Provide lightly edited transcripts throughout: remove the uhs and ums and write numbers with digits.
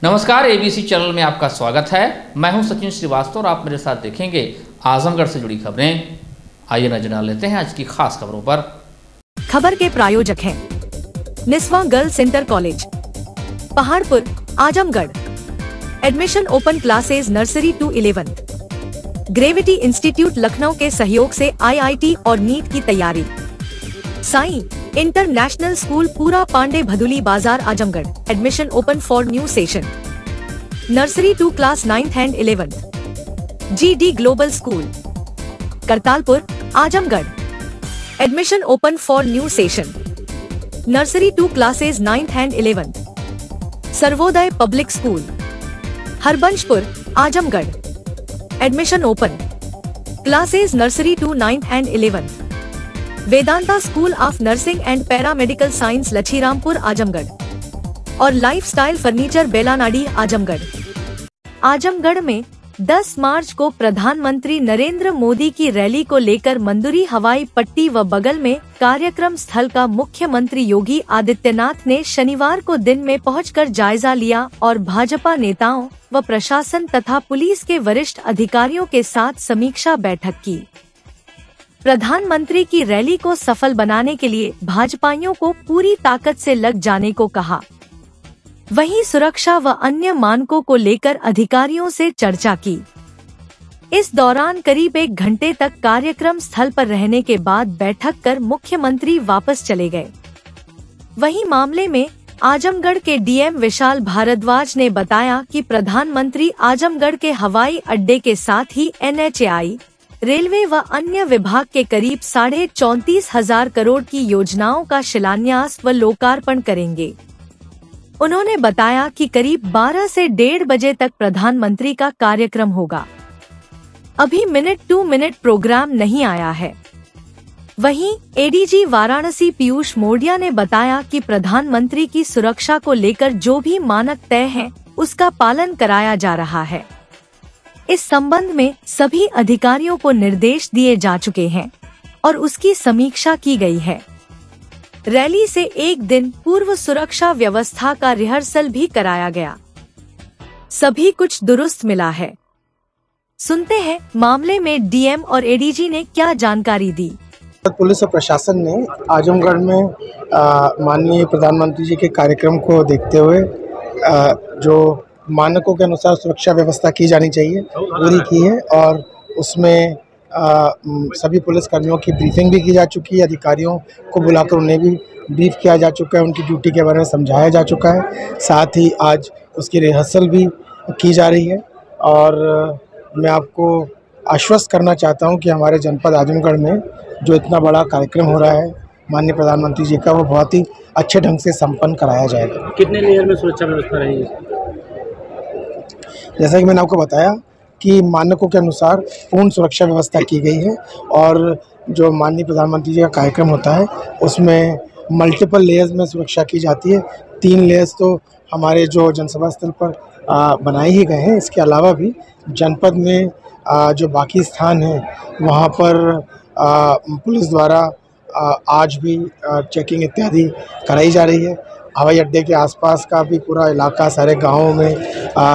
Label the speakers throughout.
Speaker 1: नमस्कार, ABC channel में आपका स्वागत है। मैं हूं सचिन श्रीवास्तव और आप मेरे साथ देखेंगे आजमगढ़ से जुड़ी खबरें। आइए नजर डाल लेते हैं आज की खास खबरों पर।
Speaker 2: खबर के प्रायोजक हैं Niswa girls inter college, Paharpur, Azamgarh. Admission open classes nursery to 11th। Gravity institute Lucknow के सहयोग से आईआईटी और नीट की तैयारी। Sai international school Pura Pande Bhaduli Bazar Azamgarh. Admission open for new session. Nursery to class 9th and 11th। GD global school, Kartalpur, Azamgarh. Admission open for new session. Nursery to classes 9th and 11th। Sarvodaya public school, Harbanshpur, Azamgarh. Admission open. Classes nursery to 9th and 11th। Vedanta school of nursing and paramedical science Lachhirampur, Azamgarh. और lifestyle furniture Belanadi, Azamgarh. Azamgarh में 10 मार्च को प्रधानमंत्री नरेंद्र मोदी की rally को लेकर मंदुरी हवाई पट्टी व बगल में कार्यक्रम स्थल का मुख्यमंत्री योगी आदित्यनाथ ने शनिवार को दिन में पहुंचकर जायजा लिया और भाजपा नेताओं व प्रशासन तथा पुलिस के वरिष्ठ अधिकारियों के साथ समीक्षा बैठक की। प्रधानमंत्री की रैली को सफल बनाने के लिए भाजपाइयों को पूरी ताकत से लग जाने को कहा। वहीं सुरक्षा व अन्य मानकों को लेकर अधिकारियों से चर्चा की। इस दौरान करीब 1 घंटे तक कार्यक्रम स्थल पर रहने के बाद बैठक कर मुख्यमंत्री वापस चले गए। वहीं मामले में आजमगढ़ के डीएम विशाल भारद्वाज ने बताया कि प्रधानमंत्री आजमगढ़ के हवाई अड्डे के साथ ही NHAI, रेलवे व अन्य विभाग के करीब 34,500 करोड़ की योजनाओं का शिलान्यास व लोकार्पण करेंगे। उन्होंने बताया कि करीब 12 से 1:30 बजे तक प्रधानमंत्री का कार्यक्रम होगा। अभी मिनट टू मिनट प्रोग्राम नहीं आया है। वहीं एडीजी वाराणसी पीयूष मोडिया ने बताया कि प्रधानमंत्री की सुरक्षा को लेकर जो भी मानक तय हैं, उसका पालन कराया जा रहा है। इस संबंध में सभी अधिकारियों को निर्देश दिए जा चुके हैं और उसकी समीक्षा की गई है। रैली से एक दिन पूर्व सुरक्षा व्यवस्था का रिहर्सल भी कराया गया। सभी कुछ दुरुस्त मिला है। सुनते हैं मामले में डीएम और एडीजी ने क्या जानकारी दी।
Speaker 3: पुलिस और प्रशासन ने आजमगढ़ में माननीय प्रधानमंत्री जी के कार्यक्रम को देखते हुए जो मानकों के अनुसार सुरक्षा व्यवस्था की जानी चाहिए पूरी की है और उसमें सभी पुलिस कर्मियों की ब्रीफिंग भी की जा चुकी है। अधिकारियों को बुलाकर उन्हें भी ब्रीफ किया जा चुका है, उनकी ड्यूटी के बारे में समझाया जा चुका है। साथ ही आज उसकी रिहर्सल भी की जा रही है और मैं आपको आश्वस्त करना चाहता हूं कि हमारे जनपद आजमगढ़ में जो इतना बड़ा कार्यक्रम हो रहा है माननीय प्रधानमंत्री जी का, वो बहुत ही अच्छे ढंग से संपन्न कराया जाएगा।
Speaker 4: कितने लेयर में सुरक्षा व्यवस्था रहेगी?
Speaker 3: जैसा कि मैंने आपको बताया कि मानकों के अनुसार पूर्ण सुरक्षा व्यवस्था की गई है और जो माननीय प्रधानमंत्री जी का कार्यक्रम होता है उसमें मल्टीपल लेयर्स में सुरक्षा की जाती है। 3 लेयर्स तो हमारे जो जनसभा स्थल पर बनाए ही गए हैं। इसके अलावा भी जनपद में जो बाकी स्थान हैं वहाँ पर पुलिस द्वारा आज भी चेकिंग इत्यादि कराई जा रही है। हवाई अड्डे के आसपास का भी पूरा इलाका, सारे गांवों में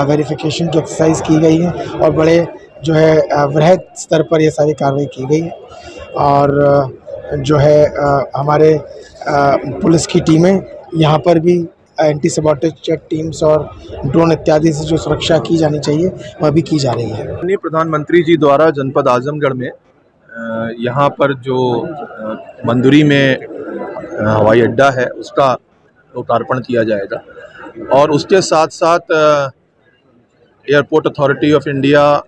Speaker 3: वेरिफिकेशन की एक्सरसाइज की गई है और बड़े जो है वृहद स्तर पर ये सारी कार्रवाई की गई है। और जो है हमारे पुलिस की टीमें यहाँ पर भी एंटी सबॉटेज चेक टीम्स और ड्रोन इत्यादि से जो सुरक्षा की जानी चाहिए वह भी की जा रही है।
Speaker 5: माननीय प्रधानमंत्री जी द्वारा जनपद आजमगढ़ में यहाँ पर जो मंदुरी में हवाई अड्डा है उसका लोकार्पण किया जाएगा और उसके साथ साथ airport authority of India,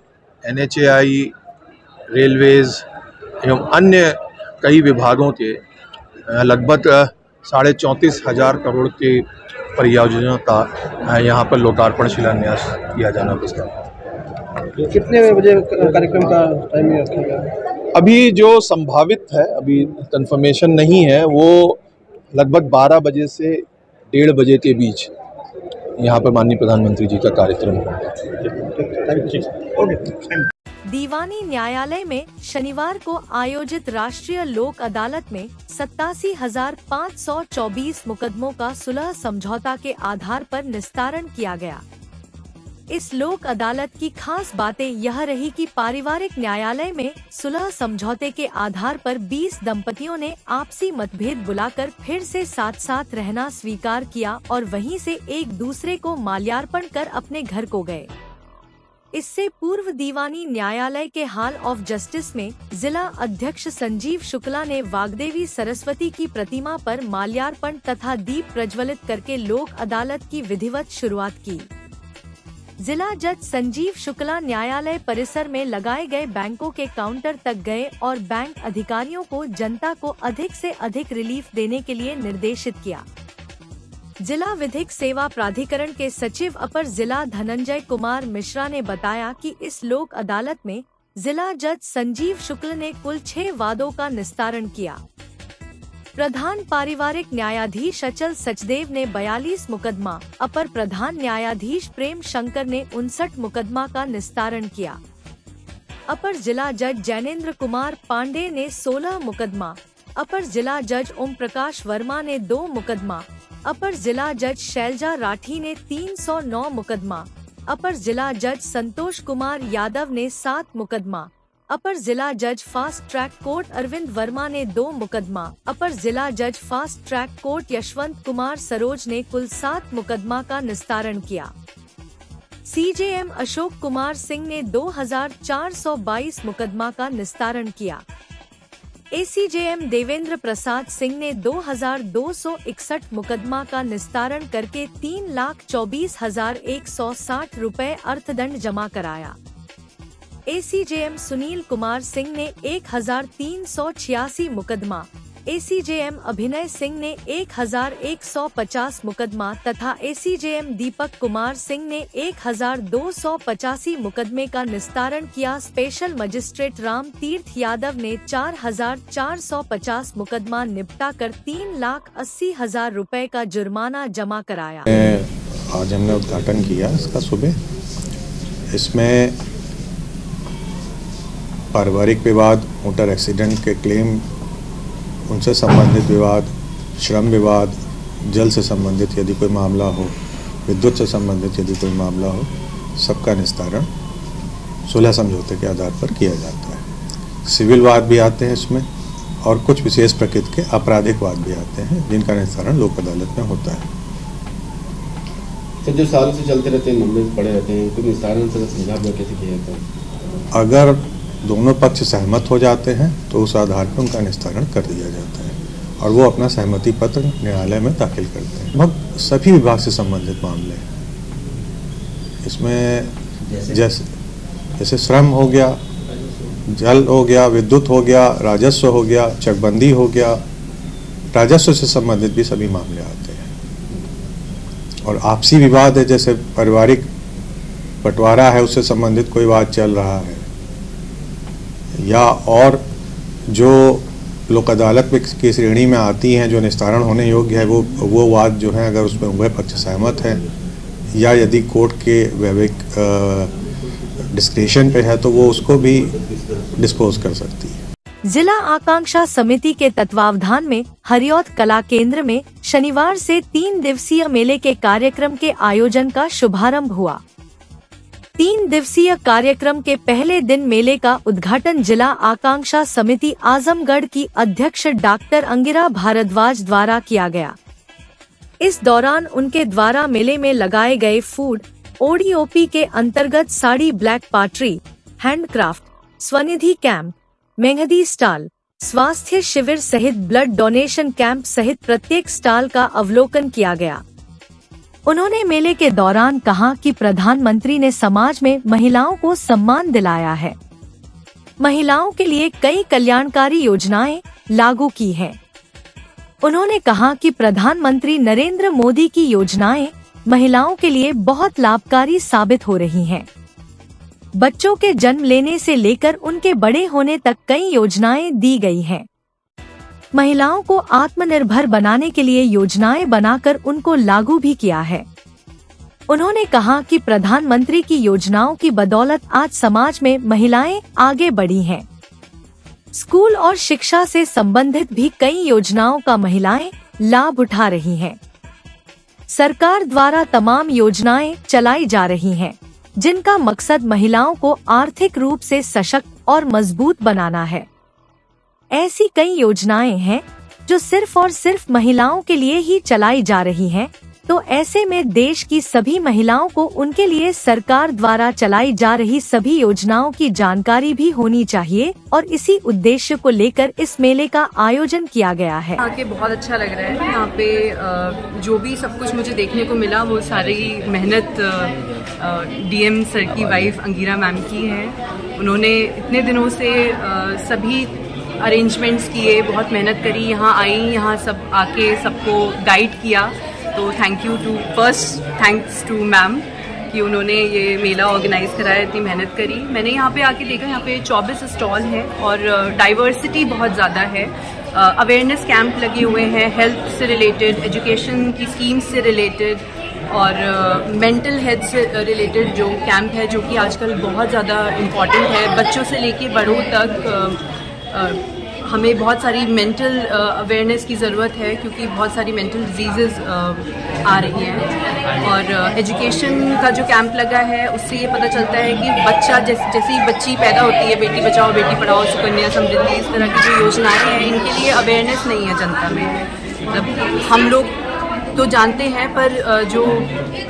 Speaker 5: NHAI, Railways एवं अन्य कई विभागों के लगभग 34,500 करोड़ की परियोजनाओं का यहाँ पर लोकार्पण शिलान्यास किया जाना है।
Speaker 4: कितने बजे कार्यक्रम का टाइम रखा गया?
Speaker 5: अभी जो संभावित है, अभी कंफर्मेशन नहीं है, वो लगभग 12 बजे से 1:30 बजे के बीच यहाँ पर माननीय प्रधानमंत्री जी का कार्यक्रम होगा।
Speaker 2: दीवानी न्यायालय में शनिवार को आयोजित राष्ट्रीय लोक अदालत में 87,524 मुकदमों का सुलह समझौता के आधार पर निस्तारण किया गया। इस लोक अदालत की खास बातें यह रही कि पारिवारिक न्यायालय में सुलह समझौते के आधार पर 20 दंपतियों ने आपसी मतभेद बुलाकर फिर से साथ साथ रहना स्वीकार किया और वहीं से एक दूसरे को माल्यार्पण कर अपने घर को गए। इससे पूर्व दीवानी न्यायालय के हॉल ऑफ जस्टिस में जिला अध्यक्ष संजीव शुक्ला ने वाग्देवी सरस्वती की प्रतिमा पर माल्यार्पण तथा दीप प्रज्वलित करके लोक अदालत की विधिवत शुरुआत की। जिला जज संजीव शुक्ला न्यायालय परिसर में लगाए गए बैंकों के काउंटर तक गए और बैंक अधिकारियों को जनता को अधिक से अधिक रिलीफ देने के लिए निर्देशित किया। जिला विधिक सेवा प्राधिकरण के सचिव अपर जिला धनंजय कुमार मिश्रा ने बताया कि इस लोक अदालत में जिला जज संजीव शुक्ल ने कुल 6 वादों का निस्तारण किया। प्रधान पारिवारिक न्यायाधीश अचल सचदेव ने 42 मुकदमा, अपर प्रधान न्यायाधीश प्रेम शंकर ने 59 मुकदमा का निस्तारण किया। अपर जिला जज जैनेन्द्र कुमार पांडे ने 16 मुकदमा, अपर जिला जज ओम प्रकाश वर्मा ने 2 मुकदमा, अपर जिला जज शैलजा राठी ने 309 मुकदमा, अपर जिला जज संतोष कुमार यादव ने 7 मुकदमा, अपर जिला जज fast track court Arvind Verma ने 2 मुकदमा, अपर जिला जज fast track court Yashwant Kumar Saroj ने कुल 7 मुकदमा का निस्तारण किया। सीजेएम अशोक कुमार सिंह ने 2422 मुकदमा का निस्तारण किया। एसीजेएम देवेंद्र प्रसाद सिंह ने 2261 मुकदमा का निस्तारण करके 3,24,160 रुपए अर्थदंड जमा कराया। एसीजेएम सुनील कुमार सिंह ने 1,386 मुकदमा, एसीजेएम अभिनय सिंह ने 1,150 मुकदमा तथा एसीजेएम दीपक कुमार सिंह ने 1,285 मुकदमे का निस्तारण किया। स्पेशल मजिस्ट्रेट राम तीर्थ यादव ने 4,450 मुकदमा निपटा कर 3,80,000 रुपए का जुर्माना जमा कराया।
Speaker 6: आज हमने उद्घाटन किया इसका सुबह। इसमें पारिवारिक विवाद, मोटर एक्सीडेंट के क्लेम, उनसे संबंधित विवाद, श्रम विवाद, जल से संबंधित यदि कोई मामला हो, विद्युत से संबंधित यदि कोई मामला हो, सबका निस्तारण सुलह समझौते के आधार पर किया जाता है। सिविल वाद भी आते हैं इसमें और कुछ विशेष प्रकृति के आपराधिक वाद भी आते हैं जिनका निस्तारण लोक अदालत में होता है।
Speaker 7: तो जो सालों से चलते रहते हैं, मामले पड़े रहते हैं, तो निस्तारण से समझाव कैसे किया जाता है?
Speaker 6: अगर दोनों पक्ष सहमत हो जाते हैं तो उस आधार पर उनका निस्तारण कर दिया जाता है और वो अपना सहमति पत्र न्यायालय में दाखिल करते हैं। लगभग सभी विभाग से संबंधित मामले हैं इसमें, जैसे श्रम हो गया, जल हो गया, विद्युत हो गया, राजस्व हो गया, चकबंदी हो गया, राजस्व से संबंधित भी सभी मामले आते हैं। और आपसी विवाद है, जैसे पारिवारिक बंटवारा है, उससे संबंधित कोई वाद चल रहा है या और जो लोक अदालत की श्रेणी में आती हैं जो निस्तारण होने योग्य है, वो वाद जो है अगर उसमें उभय पक्ष सहमत है या यदि कोर्ट के वैवाहिक डिस्क्रिशन पे है तो वो उसको भी डिस्पोज कर सकती है।
Speaker 2: जिला आकांक्षा समिति के तत्वावधान में हरियौत कला केंद्र में शनिवार से 3 दिवसीय मेले के कार्यक्रम के आयोजन का शुभारंभ हुआ। 3 दिवसीय कार्यक्रम के पहले दिन मेले का उद्घाटन जिला आकांक्षा समिति आजमगढ़ की अध्यक्ष डॉक्टर अंगिरा भारद्वाज द्वारा किया गया। इस दौरान उनके द्वारा मेले में लगाए गए फूड ओडीओपी के अंतर्गत sari, black pottery, handcraft, Svanidhi camp, mehndi stall, स्वास्थ्य शिविर सहित ब्लड डोनेशन कैंप सहित प्रत्येक स्टॉल का अवलोकन किया गया। उन्होंने मेले के दौरान कहा कि प्रधानमंत्री ने समाज में महिलाओं को सम्मान दिलाया है, महिलाओं के लिए कई कल्याणकारी योजनाएं लागू की हैं। उन्होंने कहा कि प्रधानमंत्री नरेंद्र मोदी की योजनाएं महिलाओं के लिए बहुत लाभकारी साबित हो रही हैं। बच्चों के जन्म लेने से लेकर उनके बड़े होने तक कई योजनाएं दी गई हैं। महिलाओं को आत्मनिर्भर बनाने के लिए योजनाएं बनाकर उनको लागू भी किया है। उन्होंने कहा कि प्रधानमंत्री की योजनाओं की बदौलत आज समाज में महिलाएं आगे बढ़ी हैं। स्कूल और शिक्षा से संबंधित भी कई योजनाओं का महिलाएं लाभ उठा रही हैं। सरकार द्वारा तमाम योजनाएं चलाई जा रही हैं। जिनका मकसद महिलाओं को आर्थिक रूप से सशक्त और मजबूत बनाना है। ऐसी कई योजनाएं हैं जो सिर्फ और सिर्फ महिलाओं के लिए ही चलाई जा रही हैं, तो ऐसे में देश की सभी महिलाओं को उनके लिए सरकार द्वारा चलाई जा रही सभी योजनाओं की जानकारी भी होनी चाहिए और इसी उद्देश्य को लेकर इस मेले का आयोजन किया गया है।
Speaker 8: आके बहुत अच्छा लग रहा है। यहाँ पे जो भी सब कुछ मुझे देखने को मिला वो सारी मेहनत डीएम सर की वाइफ अंगीरा मैम की है। उन्होंने इतने दिनों से सभी अरेंजमेंट्स किए, बहुत मेहनत करी, यहाँ आई, यहाँ सब आके सबको गाइड किया। तो थैंक्स टू मैम कि उन्होंने ये मेला ऑर्गेनाइज कराया, इतनी मेहनत करी। मैंने यहाँ पे आके देखा, यहाँ पे 24 स्टॉल है और डाइवर्सिटी बहुत ज़्यादा है। अवेयरनेस कैंप लगे हुए हैं हेल्थ से रिलेटेड, एजुकेशन की स्कीम्स से रिलेटेड और मेंटल हेल्थ से रिलेटेड जो कैंप है, जो कि आजकल बहुत ज़्यादा इम्पॉर्टेंट है। बच्चों से लेके बड़ों तक हमें बहुत सारी मेंटल अवेयरनेस की ज़रूरत है, क्योंकि बहुत सारी मेंटल डिजीज़ आ रही हैं। और एजुकेशन का जो कैंप लगा है उससे ये पता चलता है कि बच्चा जैसी बच्ची पैदा होती है, बेटी बचाओ बेटी पढ़ाओ, सुकन्या समृद्धि, इस तरह की जो योजनाएं हैं, इनके लिए अवेयरनेस नहीं है जनता में। मतलब हम लोग तो जानते हैं, पर जो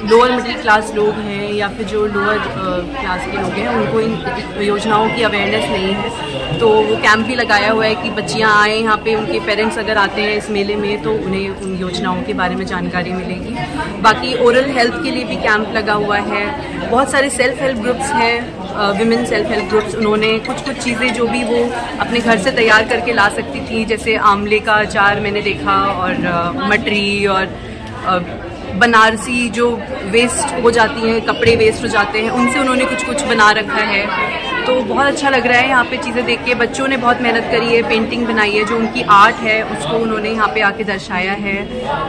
Speaker 8: लोअर मिडिल क्लास लोग हैं या फिर जो लोअर क्लास के लोग हैं, उनको इन योजनाओं की अवेयरनेस नहीं है। तो वो कैंप भी लगाया हुआ है कि बच्चियां आएँ यहाँ पे, उनके पेरेंट्स अगर आते हैं इस मेले में तो उन्हें उन योजनाओं के बारे में जानकारी मिलेगी। बाकी ओरल हेल्थ के लिए भी कैंप लगा हुआ है। बहुत सारे सेल्फ हेल्प ग्रुप्स हैं, विमेन सेल्फ हेल्प ग्रुप्स। उन्होंने कुछ चीज़ें जो भी वो अपने घर से तैयार करके ला सकती थी, जैसे आंवले का अचार मैंने देखा, और मटरी और बनारसी जो वेस्ट हो जाती हैं, कपड़े वेस्ट हो जाते हैं, उनसे उन्होंने कुछ बना रखा है। तो बहुत अच्छा लग रहा है यहाँ पे चीज़ें देख के। बच्चों ने बहुत मेहनत करी है, पेंटिंग बनाई है, जो उनकी आर्ट है उसको उन्होंने यहाँ पे आके दर्शाया है।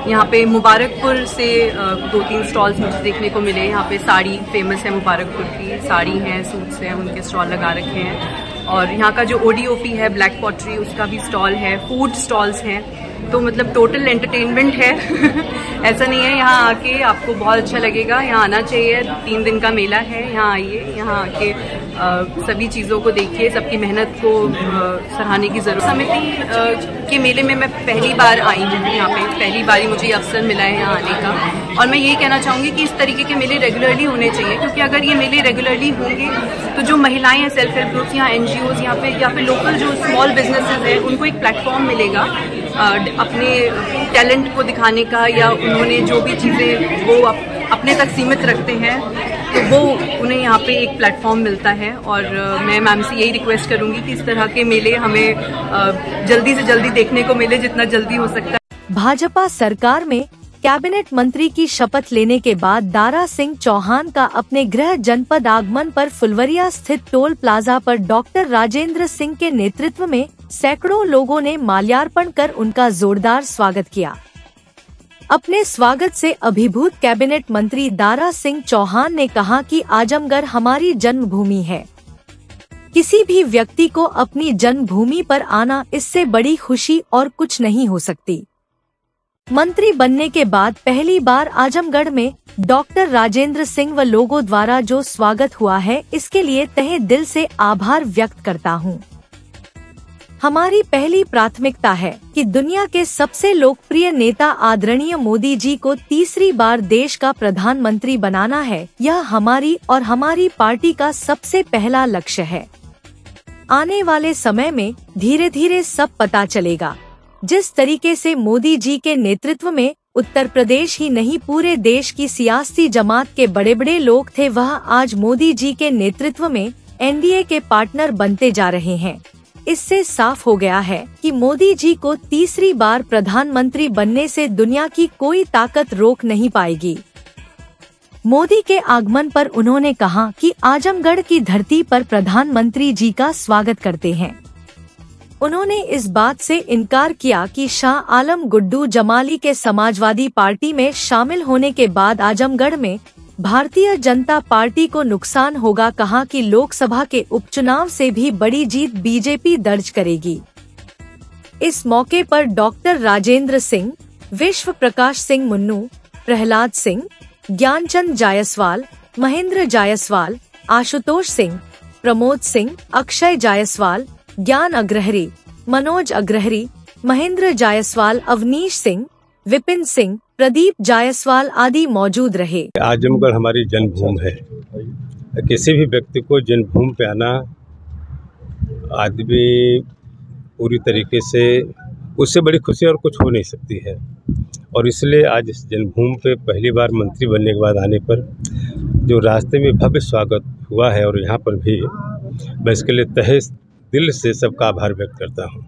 Speaker 8: यहाँ पे मुबारकपुर से 2-3 स्टॉल्स मुझे देखने को मिले। यहाँ पे साड़ी फेमस है, मुबारकपुर की साड़ी हैं, सूट्स हैं, उनके स्टॉल लगा रखे हैं। और यहाँ का जो ODOP है, ब्लैक पॉटरी, उसका भी स्टॉल है। फूड स्टॉल्स हैं, तो मतलब टोटल एंटरटेनमेंट है। ऐसा नहीं है, यहाँ आके आपको बहुत अच्छा लगेगा, यहाँ आना चाहिए। 3 दिन का मेला है, यहाँ आइए, यहाँ आके सभी चीज़ों को देखिए, सबकी मेहनत को सराहने की ज़रूरत। समिति के मेले में मैं पहली बार आई हूँ यहाँ पे, पहली बार ही मुझे अवसर मिला है यहाँ आने का। और मैं ये कहना चाहूँगी कि इस तरीके के मेले रेगुलरली होने चाहिए, क्योंकि अगर ये मेले रेगुलरली होंगे तो जो महिलाएं हैं, सेल्फ हेल्प ग्रुप्स, यहाँ NGOs, यहाँ पे लोकल जो स्मॉल बिजनेसेस हैं, उनको एक प्लेटफॉर्म मिलेगा अपने टैलेंट को दिखाने का, या उन्होंने जो भी चीज़ें वो अपने तक सीमित रखते हैं, तो वो उन्हें यहाँ पे एक प्लेटफॉर्म मिलता है। और मैं मैम से यही रिक्वेस्ट करूँगी कि इस तरह के मेले हमें जल्दी से जल्दी देखने को मिले, जितना जल्दी हो सकता है।
Speaker 2: भाजपा सरकार में कैबिनेट मंत्री की शपथ लेने के बाद दारा सिंह चौहान का अपने गृह जनपद आगमन पर फुलवरिया स्थित टोल प्लाजा पर डॉक्टर राजेंद्र सिंह के नेतृत्व में सैकड़ों लोगों ने माल्यार्पण कर उनका जोरदार स्वागत किया। अपने स्वागत से अभिभूत कैबिनेट मंत्री दारा सिंह चौहान ने कहा कि आजमगढ़ हमारी जन्मभूमि है। किसी भी व्यक्ति को अपनी जन्मभूमि पर आना, इससे बड़ी खुशी और कुछ नहीं हो सकती। मंत्री बनने के बाद पहली बार आजमगढ़ में डॉक्टर राजेंद्र सिंह व लोगों द्वारा जो स्वागत हुआ है, इसके लिए तहे दिल से आभार व्यक्त करता हूं। हमारी पहली प्राथमिकता है कि दुनिया के सबसे लोकप्रिय नेता आदरणीय मोदी जी को तीसरी बार देश का प्रधानमंत्री बनाना है। यह हमारी और हमारी पार्टी का सबसे पहला लक्ष्य है। आने वाले समय में धीरे धीरे सब पता चलेगा। जिस तरीके से मोदी जी के नेतृत्व में उत्तर प्रदेश ही नहीं, पूरे देश की सियासी जमात के बड़े बड़े लोग थे, वह आज मोदी जी के नेतृत्व में NDA के पार्टनर बनते जा रहे हैं। इससे साफ हो गया है कि मोदी जी को तीसरी बार प्रधानमंत्री बनने से दुनिया की कोई ताकत रोक नहीं पाएगी। मोदी के आगमन पर उन्होंने कहा कि आजमगढ़ की धरती पर प्रधानमंत्री जी का स्वागत करते हैं। उन्होंने इस बात से इनकार किया कि शाह आलम गुड्डू जमाली के समाजवादी पार्टी में शामिल होने के बाद आजमगढ़ में भारतीय जनता पार्टी को नुकसान होगा। कहा कि लोकसभा के उपचुनाव से भी बड़ी जीत बीजेपी दर्ज करेगी। इस मौके पर डॉक्टर राजेंद्र सिंह, विश्व प्रकाश सिंह मुन्नू, प्रहलाद सिंह, ज्ञानचंद जायसवाल, महेंद्र जायसवाल, आशुतोष सिंह, प्रमोद सिंह, अक्षय जायसवाल, ज्ञान अग्रहरी, मनोज अग्रहरी, महेंद्र जायसवाल, अवनीश सिंह, विपिन सिंह, प्रदीप जायसवाल आदि मौजूद रहे।
Speaker 9: आजमगढ़ हमारी जन्मभूमि है। किसी भी व्यक्ति को जन्मभूमि पे आना, आदमी पूरी तरीके से, उससे बड़ी खुशी और कुछ हो नहीं सकती है। और इसलिए आज इस जन्मभूमि पे पहली बार मंत्री बनने के बाद आने पर जो रास्ते में भव्य स्वागत हुआ है, और यहाँ पर भी मैं इसके लिए तहे दिल से सबका आभार व्यक्त करता हूँ।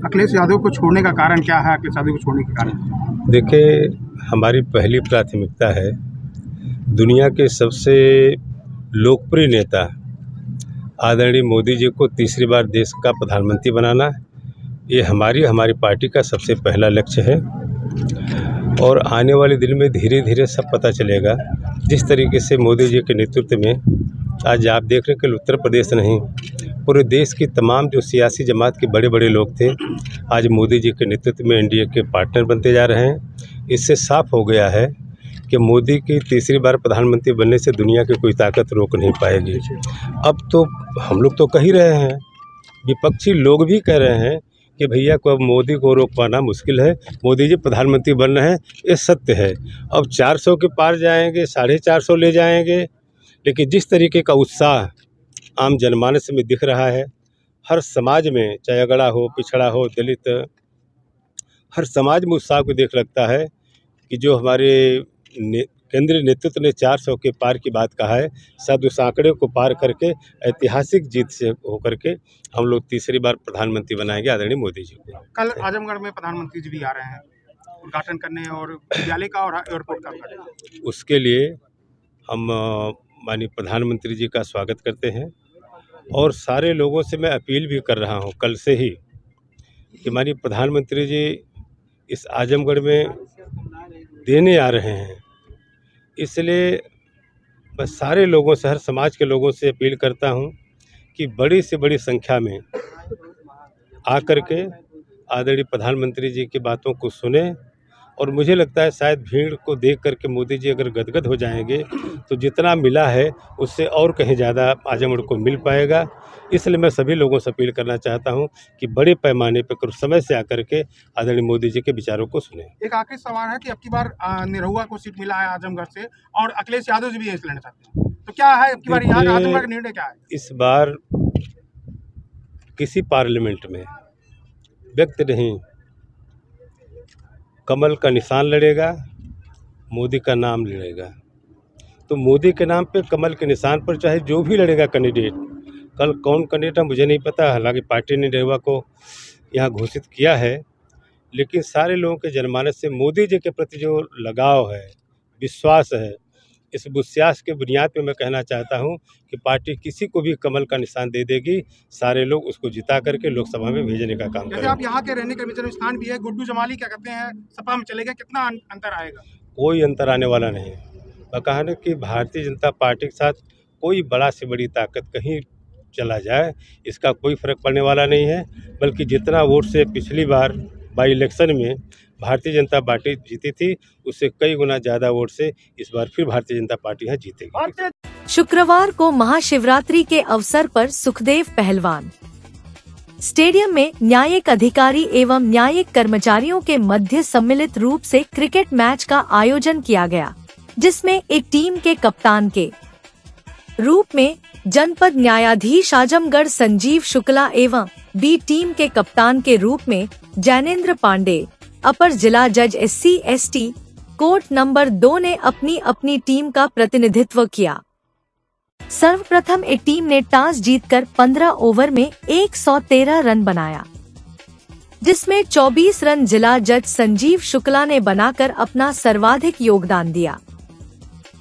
Speaker 4: अखिलेश यादव को छोड़ने का कारण क्या है? अखिलेश यादव को छोड़ने का कारण
Speaker 9: देखिए, हमारी पहली प्राथमिकता है दुनिया के सबसे लोकप्रिय नेता आदरणीय मोदी जी को तीसरी बार देश का प्रधानमंत्री बनाना। ये हमारी पार्टी का सबसे पहला लक्ष्य है। और आने वाले दिन में धीरे धीरे सब पता चलेगा। जिस तरीके से मोदी जी के नेतृत्व में आज आप देख रहे हैं कि उत्तर प्रदेश नहीं, पूरे देश की तमाम जो सियासी जमात के बड़े बड़े लोग थे, आज मोदी जी के नेतृत्व में एनडीए के पार्टनर बनते जा रहे हैं। इससे साफ हो गया है कि मोदी की तीसरी बार प्रधानमंत्री बनने से दुनिया की कोई ताकत रोक नहीं पाएगी। अब तो हम लोग तो कह ही रहे हैं, विपक्षी लोग भी कह रहे हैं कि भैया को अब मोदी को रोक पाना मुश्किल है, मोदी जी प्रधानमंत्री बन रहे हैं, ये सत्य है। अब 400 के पार जाएंगे, 450 ले जाएंगे, लेकिन जिस तरीके का उत्साह आम जनमानस में दिख रहा है, हर समाज में, चाहे अगड़ा हो, पिछड़ा हो, दलित, हर समाज में उत्साह को देख लगता है कि जो हमारे केंद्रीय नेतृत्व ने 400 के पार की बात कहा है, शायद उस आंकड़े को पार करके ऐतिहासिक जीत से होकर के हम लोग तीसरी बार प्रधानमंत्री बनाएंगे आदरणीय मोदी जी को।
Speaker 4: कल आजमगढ़ में प्रधानमंत्री जी भी आ रहे हैं उद्घाटन करने, और विद्यालय का और एयरपोर्ट का। उसके
Speaker 9: लिए हम माननीय प्रधानमंत्री जी का स्वागत करते हैं। और सारे लोगों से मैं अपील भी कर रहा हूं कल से ही कि माननीय प्रधानमंत्री जी इस आजमगढ़ में देने आ रहे हैं। इसलिए मैं सारे लोगों से, हर समाज के लोगों से अपील करता हूं कि बड़ी से बड़ी संख्या में आकर के आदरणीय प्रधानमंत्री जी की बातों को सुने। और मुझे लगता है शायद भीड़ को देख करके मोदी जी अगर गदगद हो जाएंगे तो जितना मिला है उससे और कहीं ज़्यादा आजमगढ़ को मिल पाएगा। इसलिए मैं सभी लोगों से अपील करना चाहता हूं कि बड़े पैमाने पर कुछ समय से आकर के आदरणीय मोदी जी के विचारों को सुने।
Speaker 4: एक आखिरी सवाल है कि अब की बार निरहुआ को सीट मिला है आजमगढ़ से, और अखिलेश यादव जी भी यही लड़ना चाहते हैं, तो क्या है अब की बार यहाँ आजमगढ़ का निर्णय क्या है?
Speaker 9: इस बार किसी पार्लियामेंट में व्यक्ति नहीं, कमल का निशान लड़ेगा, मोदी का नाम लड़ेगा। तो मोदी के नाम पे, कमल के निशान पर चाहे जो भी लड़ेगा कैंडिडेट, कल कौन कैंडिडेट है मुझे नहीं पता, हालांकि पार्टी ने निरहुआ को यहाँ घोषित किया है, लेकिन सारे लोगों के जनमानस से मोदी जी के प्रति जो लगाव है, विश्वास है, इस विश्वास के बुनियाद पे मैं कहना चाहता हूं कि पार्टी किसी को भी कमल का निशान दे देगी, सारे लोग उसको जिता करके लोकसभा में भेजने का काम करेंगे।
Speaker 4: आप यहाँ के रहने का जन्म स्थान भी है, गुड्डू जमाली क्या कहते हैं, सपा में चलेगा, कितना अंतर आएगा?
Speaker 9: कोई अंतर आने वाला नहीं। मैं कहा ना कि भारतीय जनता पार्टी के साथ कोई बड़ा से बड़ी ताकत कहीं चला जाए, इसका कोई फर्क पड़ने वाला नहीं है। बल्कि जितना वोट से पिछली बार बाई इलेक्शन में भारतीय जनता पार्टी जीती थी, उससे कई गुना ज्यादा वोट से इस बार फिर भारतीय जनता पार्टी यहाँ जीतेगी।
Speaker 2: शुक्रवार को महाशिवरात्रि के अवसर पर सुखदेव पहलवान स्टेडियम में न्यायिक अधिकारी एवं न्यायिक कर्मचारियों के मध्य सम्मिलित रूप से क्रिकेट मैच का आयोजन किया गया, जिसमें एक टीम के कप्तान के रूप में जनपद न्यायाधीश आजमगढ़ संजीव शुक्ला एवं बी टीम के कप्तान के रूप में जैनेन्द्र पांडे, अपर जिला जज SC/ST कोर्ट नंबर 2 ने अपनी अपनी टीम का प्रतिनिधित्व किया। सर्वप्रथम एक टीम ने टॉस जीतकर 15 ओवर में 113 रन बनाया, जिसमें 24 रन जिला जज संजीव शुक्ला ने बनाकर अपना सर्वाधिक योगदान दिया।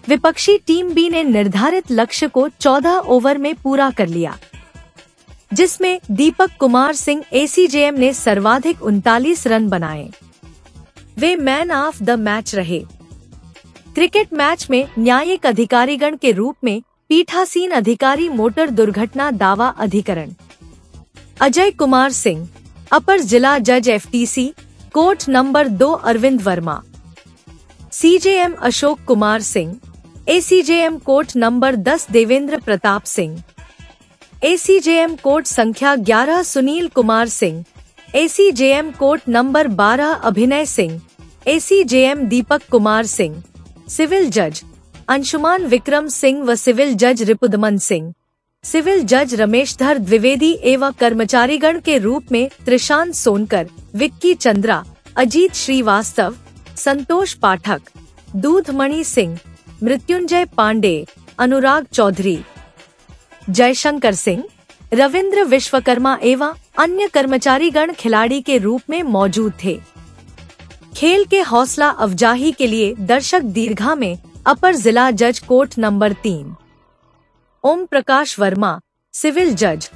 Speaker 2: विपक्षी टीम बी ने निर्धारित लक्ष्य को 14 ओवर में पूरा कर लिया, जिसमें दीपक कुमार सिंह ACJM ने सर्वाधिक 39 रन बनाए। वे मैन ऑफ द मैच रहे। क्रिकेट मैच में न्यायिक अधिकारीगण के रूप में पीठासीन अधिकारी मोटर दुर्घटना दावा अधिकरण अजय कुमार सिंह, अपर जिला जज FTC court number 2 Arvind Verma, CJM Ashok Kumar Singh, ACJM court number 10 Devendra Pratap Singh, ACJM court संख्या 11 Sunil Kumar Singh, ACJM court number 12 Abhinay Singh, ACJM Deepak Kumar Singh, civil जज अंशुमान विक्रम सिंह व सिविल जज रिपुदमन सिंह, सिविल जज रमेशधर द्विवेदी एवं कर्मचारीगण के रूप में त्रिशांत सोनकर, विक्की चंद्रा, अजीत श्रीवास्तव, संतोष पाठक, दूधमणि सिंह, मृत्युंजय पांडे, अनुराग चौधरी, जयशंकर सिंह, रविंद्र विश्वकर्मा एवं अन्य कर्मचारीगण खिलाड़ी के रूप में मौजूद थे। खेल के हौसला अफजाही के लिए दर्शक दीर्घा में अपर जिला जज court number 3 Om Prakash Verma, civil जज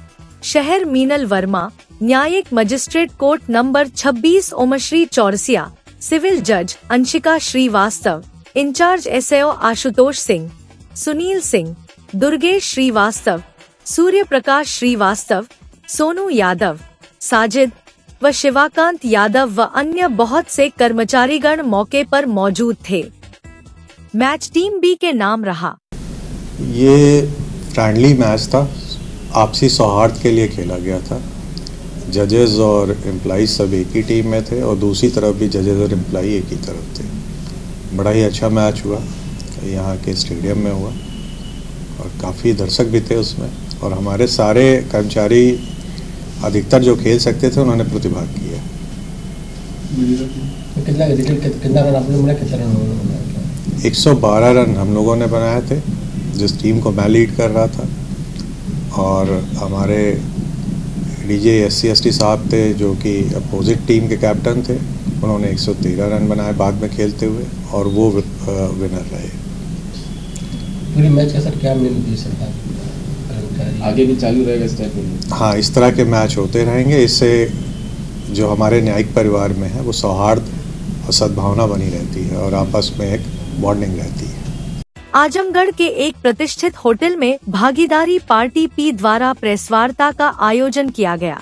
Speaker 2: शहर मीनल वर्मा, न्यायिक magistrate court number 26 Omshri Chaurasia, civil जज अंशिका श्रीवास्तव, इंचार्ज SAO आशुतोष सिंह, सुनील सिंह, दुर्गेश श्रीवास्तव, सूर्य प्रकाश श्रीवास्तव, सोनू यादव, साजिद व शिवाकांत यादव व अन्य बहुत से कर्मचारीगण मौके पर मौजूद थे। मैच टीम बी के नाम रहा।
Speaker 6: ये फ्रेंडली मैच था, आपसी सौहार्द के लिए खेला गया था। जजेस और एम्प्लॉइज सब एक ही टीम में थे और दूसरी तरफ भी जजेस और एम्प्लॉई एक ही तरफ थे। बड़ा ही अच्छा मैच हुआ, यहाँ के स्टेडियम में हुआ और काफ़ी दर्शक भी थे उसमें, और हमारे सारे कर्मचारी अधिकतर जो खेल सकते थे उन्होंने प्रतिभाग किया।
Speaker 10: कितना रन आपने बनाया, कितना रन बनाया?
Speaker 6: 112 रन हम लोगों ने बनाए थे, जिस टीम को मैं लीड कर रहा था, और हमारे DJ SC/ST साहब थे जो कि अपोजिट टीम के कैप्टन थे, उन्होंने 113 रन बनाए बाद में खेलते हुए, और वो विनर रहे।
Speaker 10: पूरी मैच का सर क्या निर्देशन था?
Speaker 7: आगे भी चालू रहेगा इस टाइप में?
Speaker 6: हाँ, इस तरह के मैच होते रहेंगे। इससे जो हमारे न्यायिक परिवार में है वो सौहार्द और सद्भावना बनी रहती है और आपस में एक बॉन्डिंग रहती है।
Speaker 2: आजमगढ़ के एक प्रतिष्ठित होटल में भागीदारी पार्टी P द्वारा प्रेस वार्ता का आयोजन किया गया।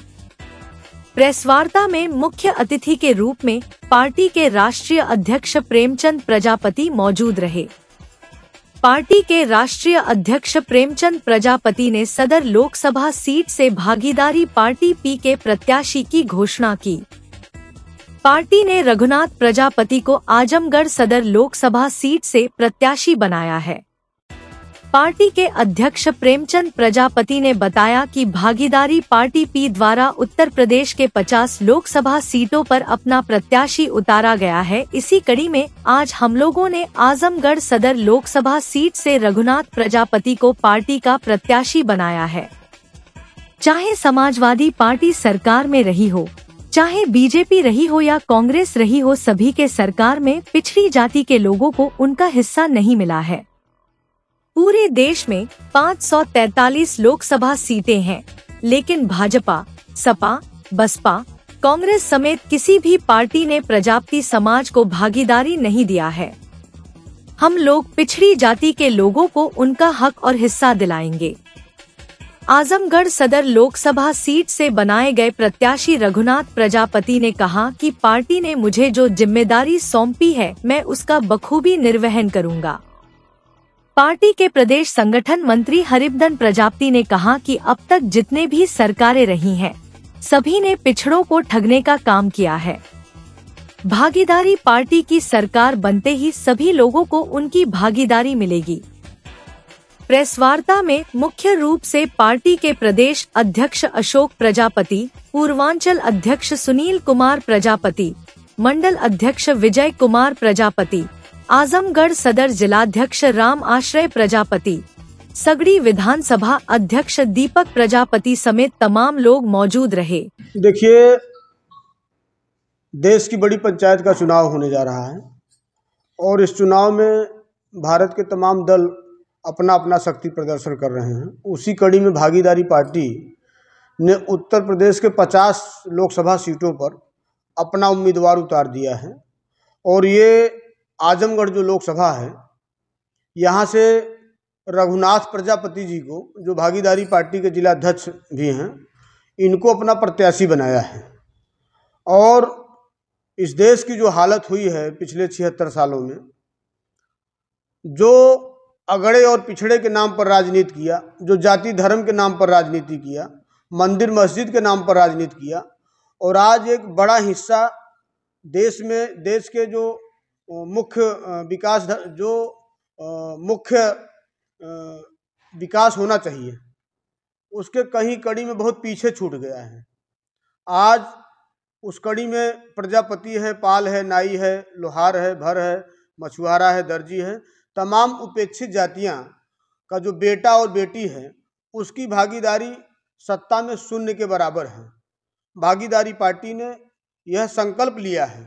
Speaker 2: प्रेस वार्ता में मुख्य अतिथि के रूप में पार्टी के राष्ट्रीय अध्यक्ष प्रेमचंद प्रजापति मौजूद रहे। पार्टी के राष्ट्रीय अध्यक्ष प्रेमचंद प्रजापति ने सदर लोकसभा सीट से भागीदारी पार्टी P के प्रत्याशी की घोषणा की। पार्टी ने रघुनाथ प्रजापति को आजमगढ़ सदर लोकसभा सीट से प्रत्याशी बनाया है। पार्टी के अध्यक्ष प्रेमचंद प्रजापति ने बताया कि भागीदारी पार्टी P द्वारा उत्तर प्रदेश के 50 लोकसभा सीटों पर अपना प्रत्याशी उतारा गया है। इसी कड़ी में आज हम लोगों ने आजमगढ़ सदर लोकसभा सीट से रघुनाथ प्रजापति को पार्टी का प्रत्याशी बनाया है। चाहे समाजवादी पार्टी सरकार में रही हो, चाहे बीजेपी रही हो या कांग्रेस रही हो, सभी के सरकार में पिछड़ी जाति के लोगों को उनका हिस्सा नहीं मिला है। पूरे देश में 543 लोकसभा सीटें हैं, लेकिन भाजपा, सपा, बसपा, कांग्रेस समेत किसी भी पार्टी ने प्रजापति समाज को भागीदारी नहीं दिया है। हम लोग पिछड़ी जाति के लोगों को उनका हक और हिस्सा दिलाएंगे। आजमगढ़ सदर लोकसभा सीट से बनाए गए प्रत्याशी रघुनाथ प्रजापति ने कहा कि पार्टी ने मुझे जो जिम्मेदारी सौंपी है मैं उसका बखूबी निर्वहन करूंगा। पार्टी के प्रदेश संगठन मंत्री हरिबदन प्रजापति ने कहा कि अब तक जितने भी सरकारें रही हैं, सभी ने पिछड़ों को ठगने का काम किया है। भागीदारी पार्टी की सरकार बनते ही सभी लोगों को उनकी भागीदारी मिलेगी। प्रेस वार्ता में मुख्य रूप से पार्टी के प्रदेश अध्यक्ष अशोक प्रजापति, पूर्वांचल अध्यक्ष सुनील कुमार प्रजापति, मंडल अध्यक्ष विजय कुमार प्रजापति, आजमगढ़ सदर जिलाध्यक्ष राम आश्रय प्रजापति, सगड़ी विधानसभा अध्यक्ष दीपक प्रजापति समेत तमाम लोग मौजूद रहे।
Speaker 11: देखिए, देश की बड़ी पंचायत का चुनाव होने जा रहा है और इस चुनाव में भारत के तमाम दल अपना अपना शक्ति प्रदर्शन कर रहे हैं। उसी कड़ी में भागीदारी पार्टी ने उत्तर प्रदेश के 50 लोकसभा सीटों पर अपना उम्मीदवार उतार दिया है और ये आजमगढ़ जो लोकसभा है, यहाँ से रघुनाथ प्रजापति जी को, जो भागीदारी पार्टी के जिलाध्यक्ष भी हैं, इनको अपना प्रत्याशी बनाया है। और इस देश की जो हालत हुई है पिछले 76 सालों में, जो अगड़े और पिछड़े के नाम पर राजनीति किया, जो जाति धर्म के नाम पर राजनीति किया, मंदिर मस्जिद के नाम पर राजनीति किया, और आज एक बड़ा हिस्सा देश में, देश के जो मुख्य विकास होना चाहिए उसके कहीं कड़ी में बहुत पीछे छूट गया है। आज उस कड़ी में प्रजापति है, पाल है, नाई है, लोहार है, भर है, मछुआरा है, दर्जी है, तमाम उपेक्षित जातियां का जो बेटा और बेटी है उसकी भागीदारी सत्ता में शून्य के बराबर है। भागीदारी पार्टी ने यह संकल्प लिया है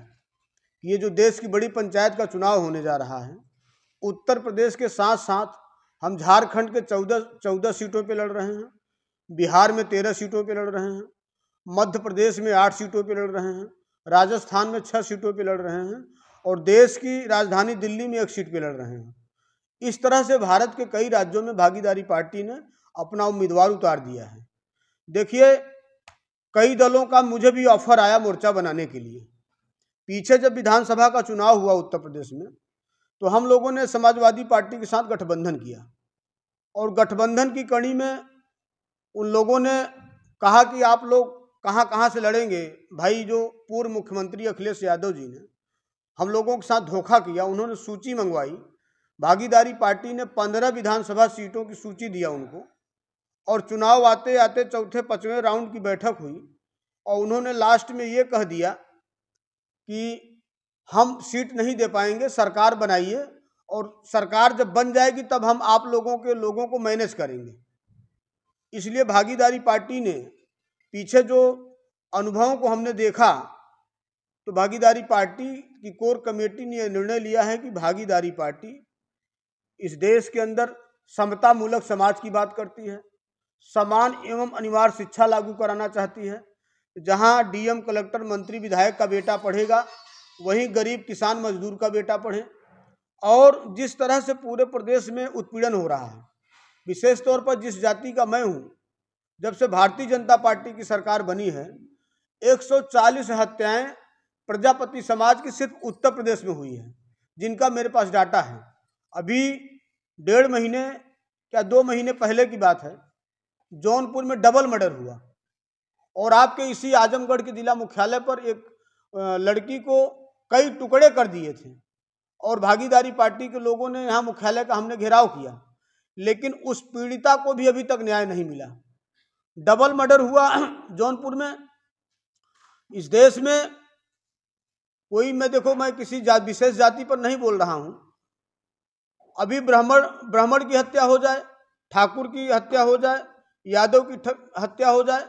Speaker 11: कि ये जो देश की बड़ी पंचायत का चुनाव होने जा रहा है, उत्तर प्रदेश के साथ साथ हम झारखंड के 14 सीटों पे लड़ रहे हैं, बिहार में 13 सीटों पे लड़ रहे हैं, मध्य प्रदेश में 8 सीटों पे लड़ रहे हैं, राजस्थान में 6 सीटों पे लड़ रहे हैं, और देश की राजधानी दिल्ली में 1 सीट पे लड़ रहे हैं। इस तरह से भारत के कई राज्यों में भागीदारी पार्टी ने अपना उम्मीदवार उतार दिया है। देखिए, कई दलों का मुझे भी ऑफर आया मोर्चा बनाने के लिए। पीछे जब विधानसभा का चुनाव हुआ उत्तर प्रदेश में, तो हम लोगों ने समाजवादी पार्टी के साथ गठबंधन किया, और गठबंधन की कड़ी में उन लोगों ने कहा कि आप लोग कहाँ कहाँ से लड़ेंगे। भाई, जो पूर्व मुख्यमंत्री अखिलेश यादव जी ने हम लोगों के साथ धोखा किया, उन्होंने सूची मंगवाई। भागीदारी पार्टी ने 15 विधानसभा सीटों की सूची दिया उनको, और चुनाव आते आते चौथे 5वें राउंड की बैठक हुई, और उन्होंने लास्ट में ये कह दिया कि हम सीट नहीं दे पाएंगे, सरकार बनाइए, और सरकार जब बन जाएगी तब हम आप लोगों को मैनेज करेंगे। इसलिए भागीदारी पार्टी ने, पीछे जो अनुभवों को हमने देखा, तो भागीदारी पार्टी की कोर कमेटी ने यह निर्णय लिया है कि भागीदारी पार्टी इस देश के अंदर समता मूलक समाज की बात करती है, समान एवं अनिवार्य शिक्षा लागू कराना चाहती है। जहां डीएम, कलेक्टर, मंत्री, विधायक का बेटा पढ़ेगा, वहीं गरीब किसान मजदूर का बेटा पढ़े। और जिस तरह से पूरे प्रदेश में उत्पीड़न हो रहा है, विशेष तौर पर जिस जाति का मैं हूँ, जब से भारतीय जनता पार्टी की सरकार बनी है, 140 हत्याएं प्रजापति समाज की सिर्फ उत्तर प्रदेश में हुई है, जिनका मेरे पास डाटा है। अभी 1.5 महीने क्या 2 महीने पहले की बात है, जौनपुर में डबल मर्डर हुआ, और आपके इसी आजमगढ़ के जिला मुख्यालय पर एक लड़की को कई टुकड़े कर दिए थे, और भागीदारी पार्टी के लोगों ने यहाँ मुख्यालय का हमने घेराव किया, लेकिन उस पीड़िता को भी अभी तक न्याय नहीं मिला। डबल मर्डर हुआ जौनपुर में। इस देश में कोई, मैं किसी विशेष जाति पर नहीं बोल रहा हूँ। अभी ब्राह्मण की हत्या हो जाए, ठाकुर की हत्या हो जाए, यादव की हत्या हो जाए,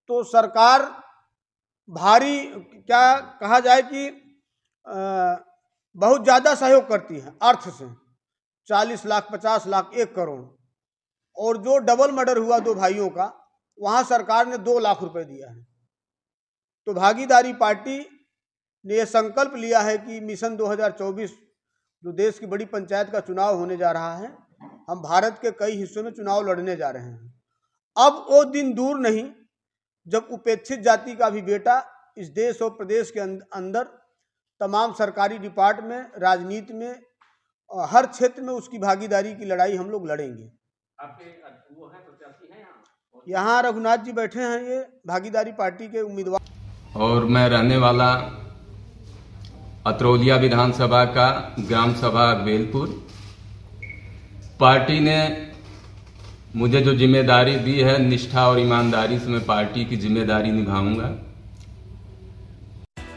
Speaker 11: तो सरकार भारी, क्या कहा जाए कि बहुत ज़्यादा सहयोग करती है अर्थ से, 40 लाख, 50 लाख, 1 करोड़। और जो डबल मर्डर हुआ 2 भाइयों का, वहाँ सरकार ने 2 लाख रुपए दिया है। तो भागीदारी पार्टी ने यह संकल्प लिया है कि मिशन 2024, जो देश की बड़ी पंचायत का चुनाव होने जा रहा है, हम भारत के कई हिस्सों में चुनाव लड़ने जा रहे हैं। अब वो दिन दूर नहीं जब उपेक्षित जाति का भी बेटा इस देश और प्रदेश के अंदर तमाम सरकारी डिपार्टमेंट में, राजनीति में, हर क्षेत्र में उसकी भागीदारी की लड़ाई हम लोग लड़ेंगे। आपके वो हैं प्रत्याशी हैं यहाँ रघुनाथ जी बैठे हैं, ये भागीदारी पार्टी के उम्मीदवार।
Speaker 12: और मैं रहने वाला अतरौलिया विधानसभा का ग्राम सभा अगबेलपुर। पार्टी ने मुझे जो जिम्मेदारी दी है, निष्ठा और ईमानदारी से मैं पार्टी की जिम्मेदारी निभाऊंगा।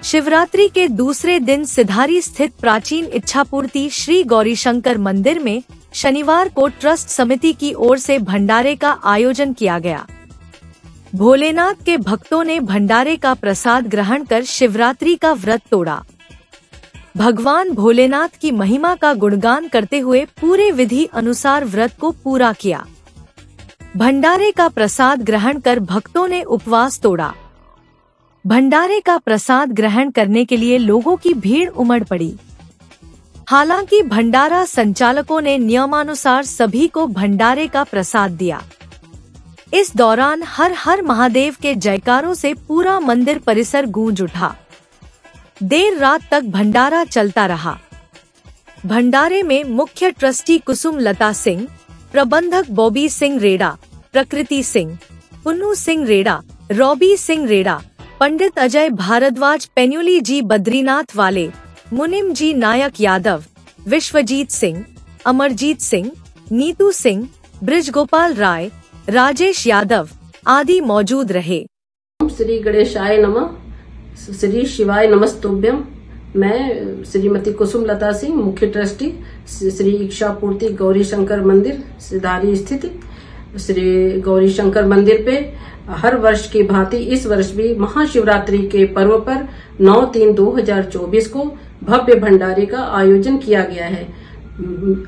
Speaker 2: शिवरात्रि के दूसरे दिन सिधारी स्थित प्राचीन इच्छापूर्ति श्री गौरीशंकर मंदिर में शनिवार को ट्रस्ट समिति की ओर से भंडारे का आयोजन किया गया। भोलेनाथ के भक्तों ने भंडारे का प्रसाद ग्रहण कर शिवरात्रि का व्रत तोड़ा। भगवान भोलेनाथ की महिमा का गुणगान करते हुए पूरे विधि अनुसार व्रत को पूरा किया। भंडारे का प्रसाद ग्रहण कर भक्तों ने उपवास तोड़ा। भंडारे का प्रसाद ग्रहण करने के लिए लोगों की भीड़ उमड़ पड़ी। हालांकि भंडारा संचालकों ने नियमानुसार सभी को भंडारे का प्रसाद दिया। इस दौरान हर हर महादेव के जयकारों से पूरा मंदिर परिसर गूंज उठा। देर रात तक भंडारा चलता रहा। भंडारे में मुख्य ट्रस्टी कुसुम लता सिंह, प्रबंधक बॉबी सिंह रेडा, प्रकृति सिंह, पुन्नू सिंह रेडा, रॉबी सिंह रेडा, पंडित अजय भारद्वाज, पेन्युली जी बद्रीनाथ वाले, मुनिम जी नायक यादव, विश्वजीत सिंह, अमरजीत सिंह, नीतू सिंह, ब्रिजगोपाल राय, राजेश यादव आदि मौजूद रहे।
Speaker 13: श्री गणेशाय नमः, श्री शिवाय नमस्तुभ्यम। मैं श्रीमती कुसुम लता सिंह, मुख्य ट्रस्टी श्री इच्छापूर्ति गौरी शंकर मंदिर सिधारी स्थित श्री गौरी शंकर मंदिर पे हर वर्ष की भांति इस वर्ष भी महाशिवरात्रि के पर्व पर 9/3/2024 को भव्य भंडारे का आयोजन किया गया है।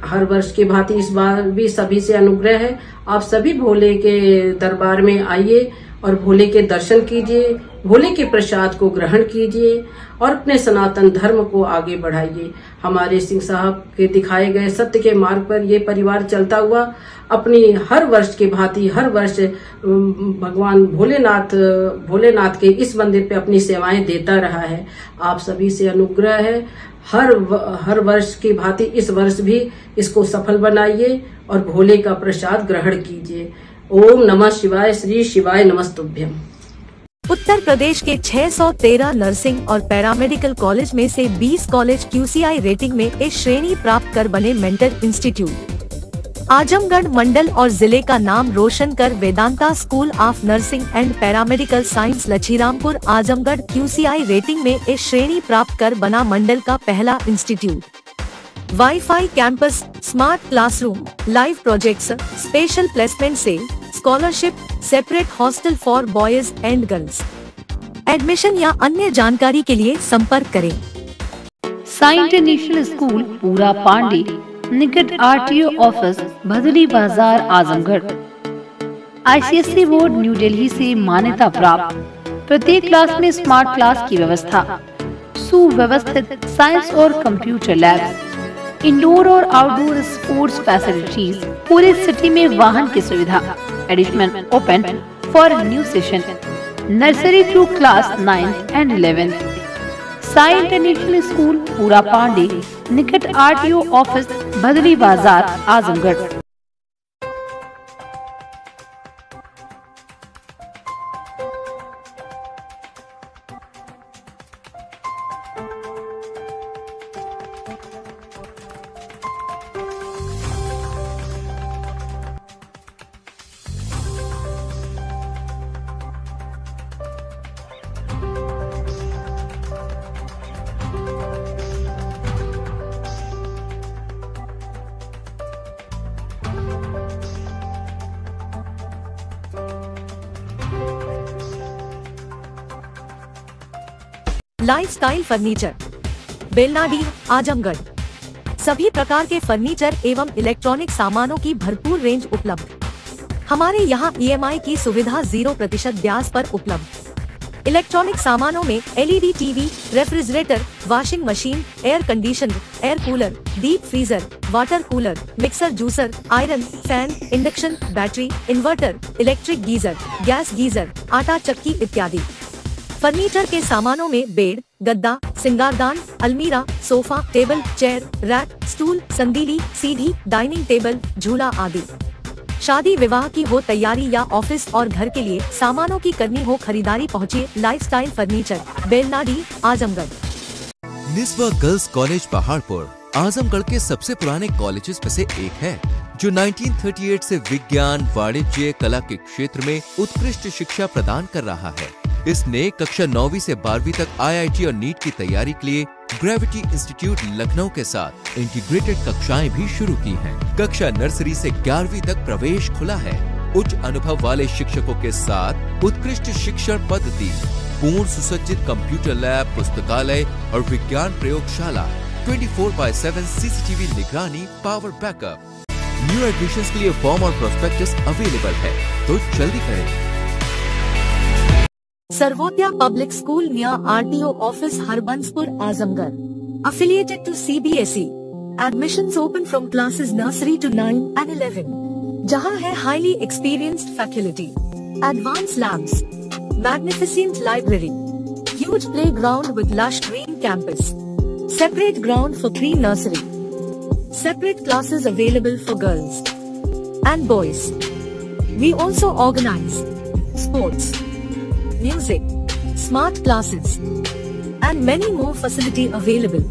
Speaker 13: हर वर्ष की भांति इस बार भी सभी से अनुग्रह है, आप सभी भोले के दरबार में आइए और भोले के दर्शन कीजिए, भोले के प्रसाद को ग्रहण कीजिए और अपने सनातन धर्म को आगे बढ़ाइए। हमारे सिंह साहब के दिखाए गए सत्य के मार्ग पर ये परिवार चलता हुआ अपनी हर वर्ष की भांति हर वर्ष भगवान भोलेनाथ के इस मंदिर पे अपनी सेवाएं देता रहा है। आप सभी से अनुग्रह है, हर वर्ष की भांति इस वर्ष भी इसको सफल बनाइए और भोले का प्रसाद ग्रहण कीजिए। ओम नमः शिवाय, श्री शिवाय नमस्तुभ्यम।
Speaker 2: उत्तर प्रदेश के 613 नर्सिंग और पैरामेडिकल कॉलेज में से 20 कॉलेज QCI रेटिंग में ए श्रेणी प्राप्त कर बने मेंटर इंस्टीट्यूट। आजमगढ़ मंडल और जिले का नाम रोशन कर Vedanta school of nursing and paramedical science Lachhirampur Azamgarh QCI rating में ए श्रेणी प्राप्त कर बना मंडल का पहला institute. Wifi campus, smart classroom, live projects, special placement cell, scholarship, separate hostel for boys and girls. Admission या अन्य जानकारी के लिए संपर्क करें।
Speaker 14: साई इंटरनेशनल स्कूल पूरा पांडे, निकट RTO office, Bhadli Bazar, Azamgarh. ICSE board new Delhi से मान्यता प्राप्त। प्रत्येक क्लास में स्मार्ट क्लास की व्यवस्था, सुव्यवस्थित साइंस और कंप्यूटर लैब्स, इंडोर और आउटडोर स्पोर्ट्स फैसिलिटीज, पूरे सिटी में वाहन की सुविधा। Admission open for new session, nursery to class 9 and 11। Sai international school Pura Pande, निकट RTO office, Bhadli Bazar, Azamgarh.
Speaker 2: Lifestyle furniture, Belnadi, Azamgarh. सभी प्रकार के फर्नीचर एवं इलेक्ट्रॉनिक सामानों की भरपूर रेंज उपलब्ध। हमारे यहाँ EMI की सुविधा 0% ब्याज पर उपलब्ध। इलेक्ट्रॉनिक सामानों में LED TV, refrigerator, washing machine, air conditioner, air cooler, deep freezer, water cooler, mixer juicer, iron, fan, induction, battery, inverter, electric geyser, gas geyser, आटा चक्की इत्यादि। फर्नीचर के सामानों में बेड, गद्दा, सिंगारदान, अलमीरा, sofa, table, chair, rack, stool, संदीली, सीढ़ी, डाइनिंग टेबल, झूला आदि। शादी विवाह की हो तैयारी या ऑफिस और घर के लिए सामानों की करनी हो खरीदारी, पहुँचिए lifestyle furniture, Belnadi, Azamgarh.
Speaker 15: Niswa girls college Paharpur Azamgarh के सबसे पुराने कॉलेजेस में से एक है, जो 1938 से विज्ञान, वाणिज्य, कला के क्षेत्र में उत्कृष्ट शिक्षा प्रदान कर रहा है। इसने कक्षा 9वीं से 12वीं तक IIT और नीट की तैयारी के लिए ग्रेविटी इंस्टीट्यूट लखनऊ के साथ इंटीग्रेटेड कक्षाएं भी शुरू की हैं। कक्षा नर्सरी से 11वीं तक प्रवेश खुला है। उच्च अनुभव वाले शिक्षकों के साथ उत्कृष्ट शिक्षण पद्धति, पूर्ण सुसज्जित कंप्यूटर लैब, पुस्तकालय और विज्ञान प्रयोगशाला, 24/7 CCTV निगरानी, पावर बैकअप। न्यू एडमिशंस के लिए फॉर्म और प्रोस्पेक्टस अवेलेबल है, तो जल्दी करें।
Speaker 2: Sarvodaya public school near RTO office, Harbanspur, Azamgarh, affiliated to CBSE। Admissions open from classes nursery to 9 and 11। जहां है highly experienced faculty, advanced labs, magnificent library, huge playground with lush green campus, separate ground for pre-nursery, separate classes available for girls and boys. We also organize sports, music, smart classes, and many more facility available.